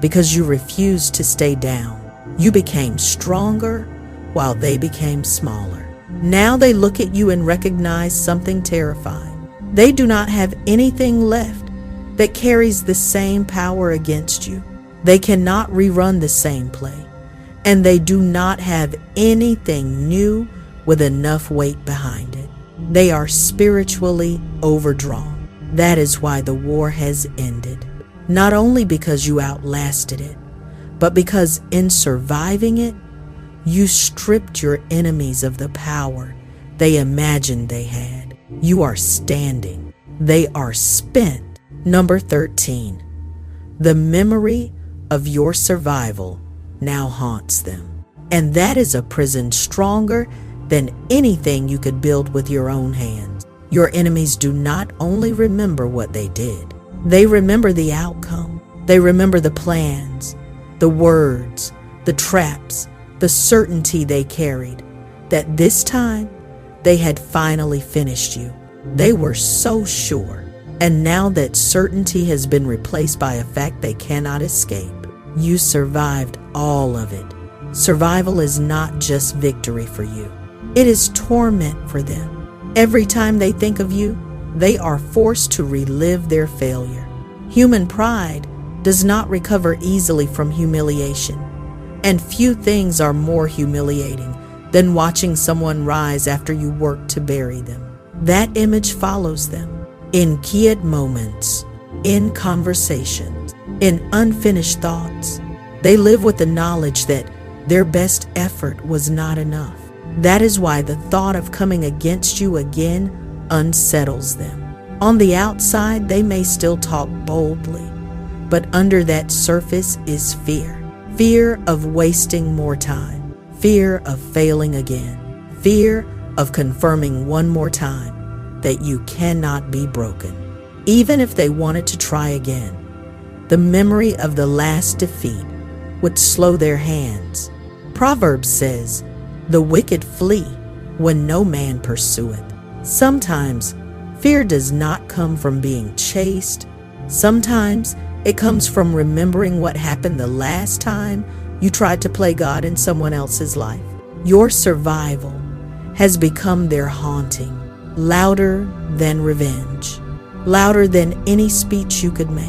because you refused to stay down. You became stronger while they became smaller. Now they look at you and recognize something terrifying. They do not have anything left that carries the same power against you. They cannot rerun the same play, and they do not have anything new with enough weight behind it. They are spiritually overdrawn. That is why the war has ended. Not only because you outlasted it, but because in surviving it, you stripped your enemies of the power they imagined they had. You are standing. They are spent. Number 13. The memory of your survival now haunts them. And that is a prison stronger than anything you could build with your own hands. Your enemies do not only remember what they did, they remember the outcome. They remember the plans, the words, the traps, the certainty they carried that this time they had finally finished you. They were so sure. And now that certainty has been replaced by a fact they cannot escape, you survived all of it. Survival is not just victory for you. It is torment for them. Every time they think of you, they are forced to relive their failure. Human pride does not recover easily from humiliation, and few things are more humiliating than watching someone rise after you work to bury them. That image follows them in quiet moments, in conversations, in unfinished thoughts. They live with the knowledge that their best effort was not enough. That is why the thought of coming against you again unsettles them. On the outside, they may still talk boldly, but under that surface is fear. Fear of wasting more time, fear of failing again, fear of confirming one more time that you cannot be broken. Even if they wanted to try again, the memory of the last defeat would slow their hands. Proverbs says, "The wicked flee when no man pursueth." Sometimes fear does not come from being chased. Sometimes it comes from remembering what happened the last time you tried to play God in someone else's life. Your survival has become their haunting, louder than revenge, louder than any speech you could make.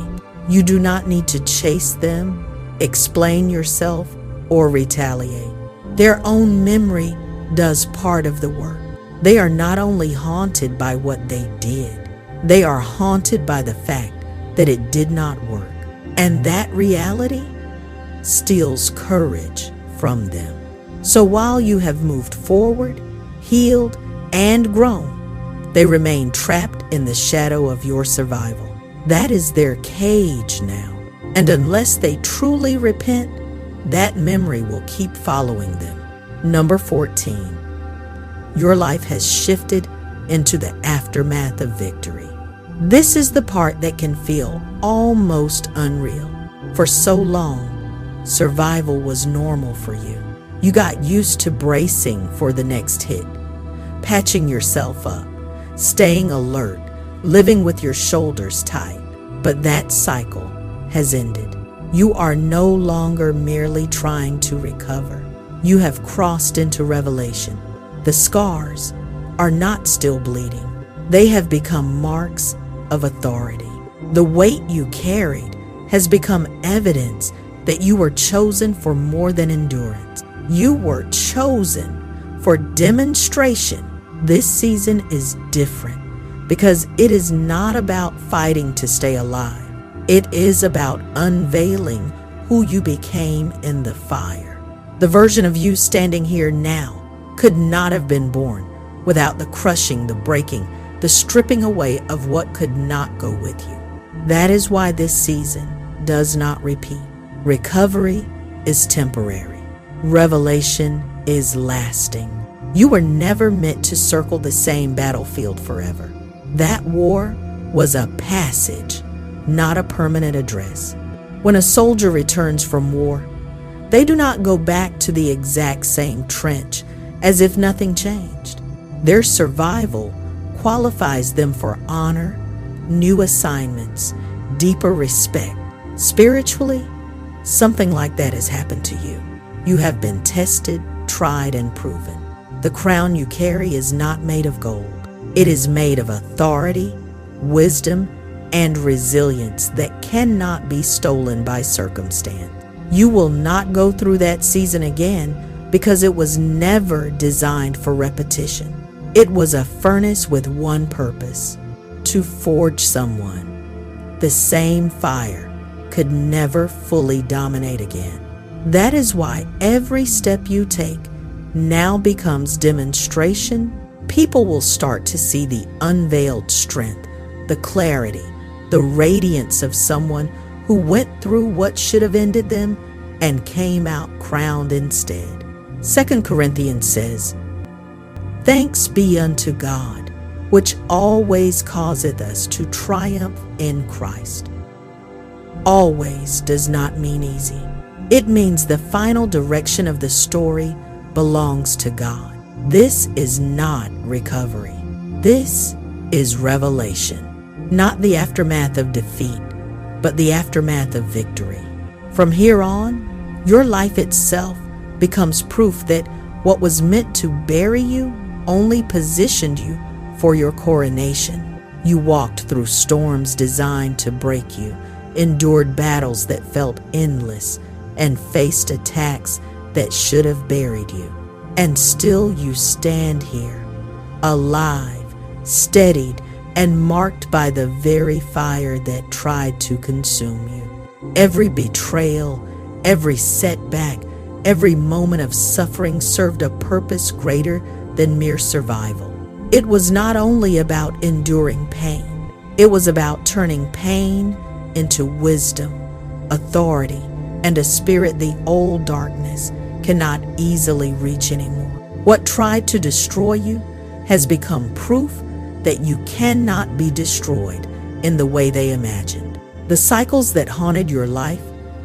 You do not need to chase them, explain yourself, or retaliate. Their own memory does part of the work. They are not only haunted by what they did, they are haunted by the fact that it did not work. And that reality steals courage from them. So while you have moved forward, healed, and grown, they remain trapped in the shadow of your survival. That is their cage now. And unless they truly repent, that memory will keep following them. Number 14. Your life has shifted into the aftermath of victory. This is the part that can feel almost unreal. For so long, survival was normal for you. You got used to bracing for the next hit, patching yourself up, staying alert, living with your shoulders tight. But that cycle has ended. You are no longer merely trying to recover. You have crossed into revelation. The scars are not still bleeding. They have become marks of authority. The weight you carried has become evidence that you were chosen for more than endurance. You were chosen for demonstration. This season is different because it is not about fighting to stay alive. It is about unveiling who you became in the fire. The version of you standing here now could not have been born without the crushing, the breaking, the stripping away of what could not go with you. That is why this season does not repeat. Recovery is temporary. Revelation is lasting. You were never meant to circle the same battlefield forever. That war was a passage, not a permanent address. When a soldier returns from war, they do not go back to the exact same trench as if nothing changed. Their survival qualifies them for honor, new assignments, deeper respect. Spiritually, something like that has happened to you. You have been tested, tried, and proven. The crown you carry is not made of gold. It is made of authority, wisdom, and resilience that cannot be stolen by circumstance. You will not go through that season again because it was never designed for repetition. It was a furnace with one purpose: to forge someone. The same fire could never fully dominate again. That is why every step you take now becomes demonstration. People will start to see the unveiled strength, the clarity, the radiance of someone who went through what should have ended them and came out crowned instead. 2 Corinthians says, "Thanks be unto God, which always causeth us to triumph in Christ." Always does not mean easy. It means the final direction of the story belongs to God. This is not recovery. This is revelation. Not the aftermath of defeat, but the aftermath of victory. From here on, your life itself becomes proof that what was meant to bury you only positioned you for your coronation. You walked through storms designed to break you, endured battles that felt endless, and faced attacks that should have buried you. And still you stand here, alive, steadied, and marked by the very fire that tried to consume you. Every betrayal, every setback, every moment of suffering served a purpose greater than mere survival. It was not only about enduring pain, it was about turning pain into wisdom, authority, and a spirit the old darkness cannot easily reach anymore. What tried to destroy you has become proof that you cannot be destroyed in the way they imagined. The cycles that haunted your life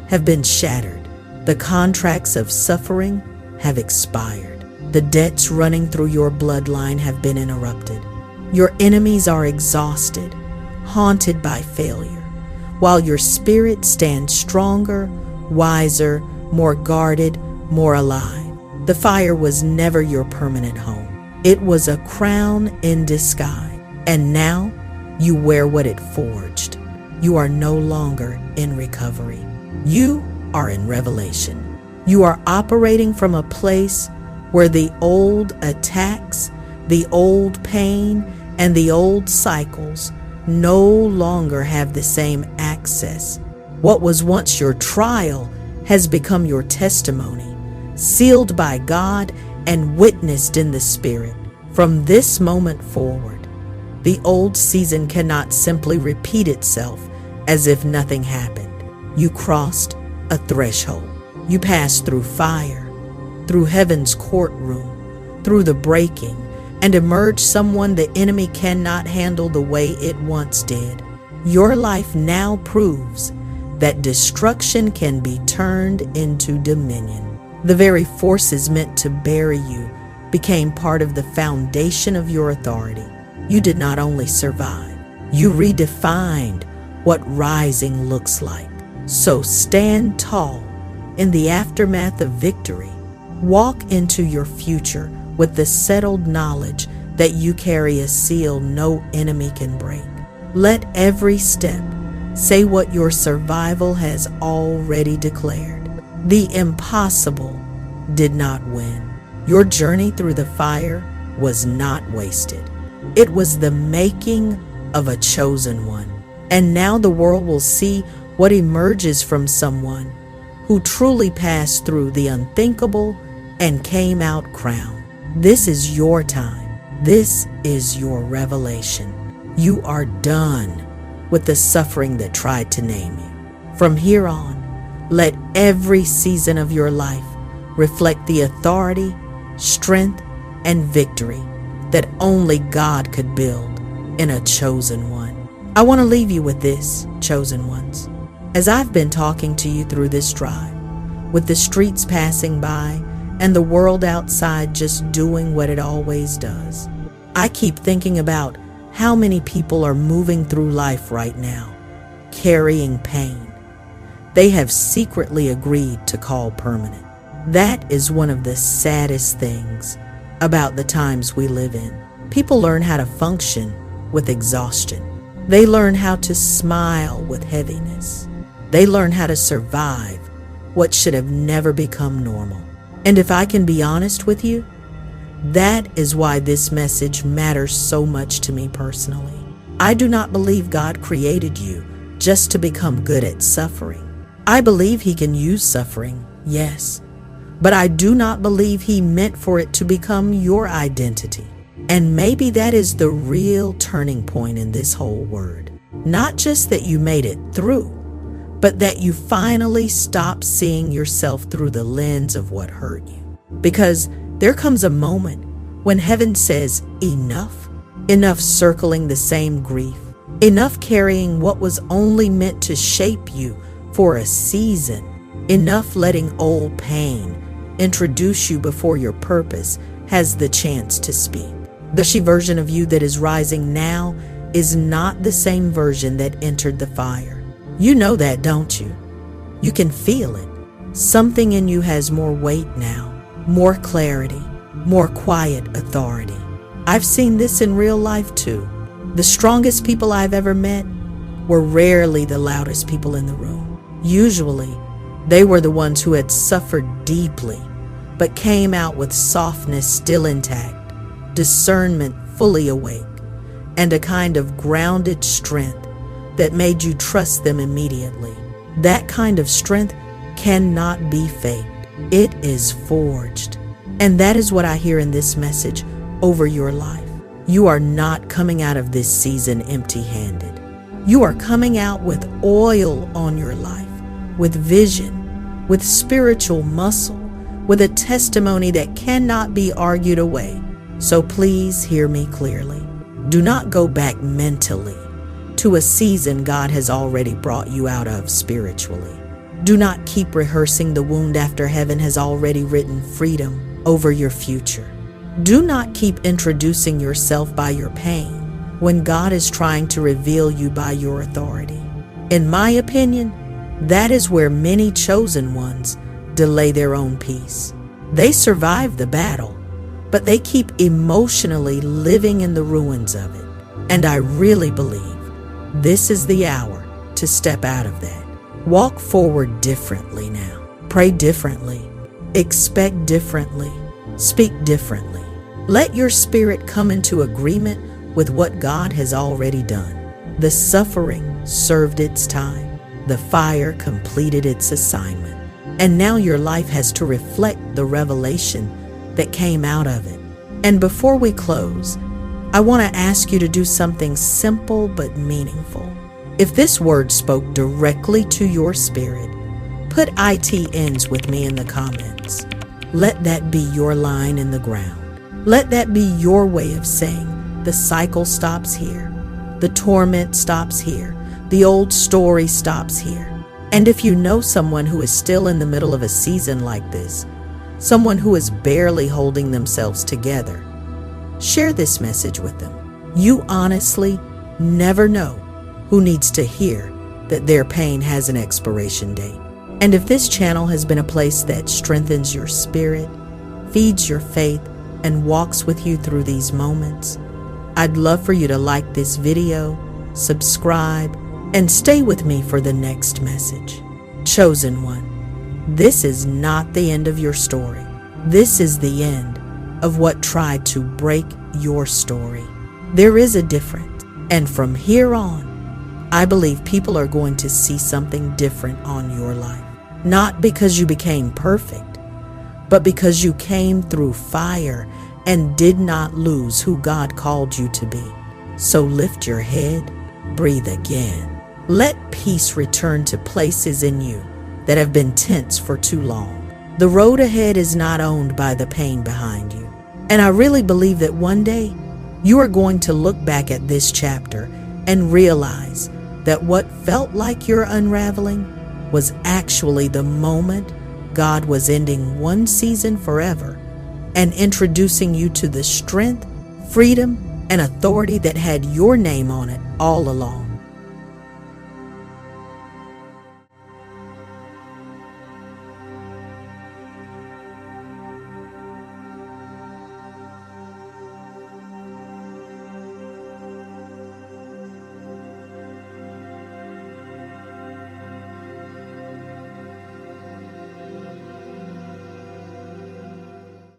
have been shattered. The contracts of suffering have expired. The debts running through your bloodline have been interrupted. Your enemies are exhausted, haunted by failure, while your spirit stands stronger, wiser, more guarded, more alive. The fire was never your permanent home. It was a crown in disguise. And now you wear what it forged. You are no longer in recovery. You are in revelation. You are operating from a place where the old attacks, the old pain, and the old cycles no longer have the same access. What was once your trial has become your testimony, sealed by God and witnessed in the Spirit. From this moment forward, the old season cannot simply repeat itself as if nothing happened. You crossed a threshold. You passed through fire, through heaven's courtroom, through the breaking, and emerged someone the enemy cannot handle the way it once did. Your life now proves that destruction can be turned into dominion. The very forces meant to bury you became part of the foundation of your authority. You did not only survive, you redefined what rising looks like. So stand tall in the aftermath of victory. Walk into your future with the settled knowledge that you carry a seal no enemy can break. Let every step say what your survival has already declared. The impossible did not win. Your journey through the fire was not wasted. It was the making of a chosen one. And now the world will see what emerges from someone who truly passed through the unthinkable and came out crowned. This is your time. This is your revelation. You are done with the suffering that tried to name you. From here on, let every season of your life reflect the authority, strength, and victory that only God could build in a chosen one. I want to leave you with this, chosen ones. As I've been talking to you through this drive, with the streets passing by and the world outside just doing what it always does, I keep thinking about how many people are moving through life right now, carrying pain they have secretly agreed to call permanent. That is one of the saddest things about the times we live in. People learn how to function with exhaustion. They learn how to smile with heaviness. They learn how to survive what should have never become normal. And if I can be honest with you, that is why this message matters so much to me personally. I do not believe God created you just to become good at suffering. I believe He can use suffering, yes, but I do not believe He meant for it to become your identity. And maybe that is the real turning point in this whole word. Not just that you made it through, but that you finally stop seeing yourself through the lens of what hurt you. Because there comes a moment when heaven says, enough. Enough circling the same grief. Enough carrying what was only meant to shape you for a season. Enough letting old pain introduce you before your purpose has the chance to speak. The she version of you that is rising now is not the same version that entered the fire. You know that, don't you? You can feel it. Something in you has more weight now, more clarity, more quiet authority. I've seen this in real life too. The strongest people I've ever met were rarely the loudest people in the room. Usually, they were the ones who had suffered deeply, but came out with softness still intact, discernment fully awake, and a kind of grounded strength that made you trust them immediately. That kind of strength cannot be faked. It is forged. And that is what I hear in this message over your life. You are not coming out of this season empty-handed. You are coming out with oil on your life, with vision, with spiritual muscle, with a testimony that cannot be argued away. So please hear me clearly. Do not go back mentally to a season God has already brought you out of spiritually. Do not keep rehearsing the wound after heaven has already written freedom over your future. Do not keep introducing yourself by your pain when God is trying to reveal you by your authority. In my opinion, that is where many chosen ones delay their own peace. They survive the battle, but they keep emotionally living in the ruins of it. And I really believe this is the hour to step out of that. Walk forward differently now. Pray differently. Expect differently. Speak differently. Let your spirit come into agreement with what God has already done. The suffering served its time. The fire completed its assignment. And now your life has to reflect the revelation that came out of it. And before we close, I want to ask you to do something simple but meaningful. If this word spoke directly to your spirit, put IT ends with me in the comments. Let that be your line in the ground. Let that be your way of saying the cycle stops here, the torment stops here, the old story stops here. And if you know someone who is still in the middle of a season like this, someone who is barely holding themselves together, share this message with them. You honestly never know who needs to hear that their pain has an expiration date. And if this channel has been a place that strengthens your spirit, feeds your faith, and walks with you through these moments, I'd love for you to like this video, subscribe, and stay with me for the next message. Chosen one, this is not the end of your story. This is the end of what tried to break your story. There is a difference, and from here on, I believe people are going to see something different on your life. Not because you became perfect, but because you came through fire and did not lose who God called you to be. So lift your head, breathe again. Let peace return to places in you that have been tense for too long. The road ahead is not owned by the pain behind you. And I really believe that one day you are going to look back at this chapter and realize that what felt like your unraveling was actually the moment God was ending one season forever and introducing you to the strength, freedom, and authority that had your name on it all along.